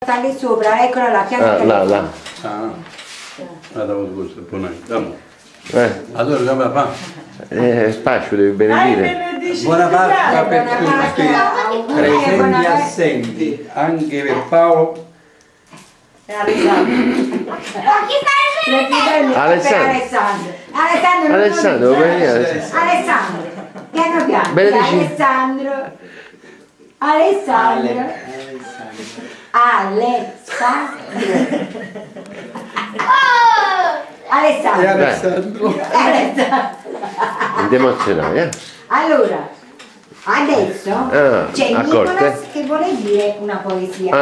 Sta lì sopra, eccola là, fianco là. Guarda questo, buono. Allora come fa? Spaccio, devi benedire. Buona Pasqua per tutti, presenti e assenti, anche per Paolo. Alessandro, benedire. Alessandro, piano piano. Benedici. Alessandro. Non ti emozionare, Allora, adesso c'è Nicolas che vuole dire una poesia.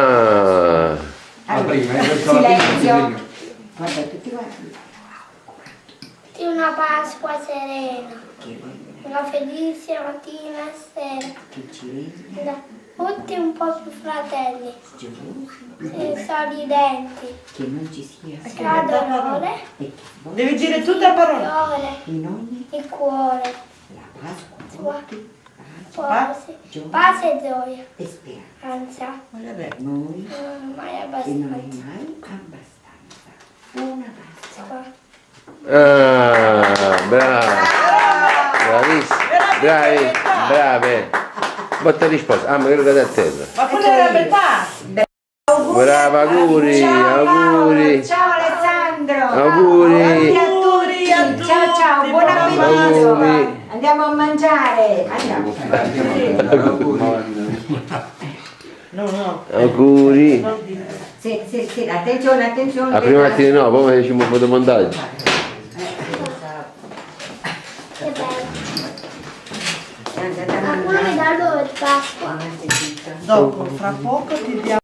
Allora, silenzio. Guarda, tutti quanti. Di una Pasqua serena, una felice mattina e sera, tutti un po' più fratelli, sorridenti, Che non ci sia tra dolore, Devi dire tutte le parole. in ogni il cuore, la Pasqua pace e gioia, e speranza. ansia, Per noi non mai e non è abbastanza. mai abbastanza. Una Pasqua. Brava. Bravissima. Brave. Botta risposta. Magari cade a terra. Ma quella era metà. Brava, auguri. Ciao Alessandro. Auguri. A tutti. Ciao, buon appetito. Andiamo a mangiare. Andiamo. No. Auguri. Sì, attenzione. La prima mattina no, poi facciamo un fotomontaggio. Che bello. Auguri da loro Pasqua. Dopo, fra poco ti diamo.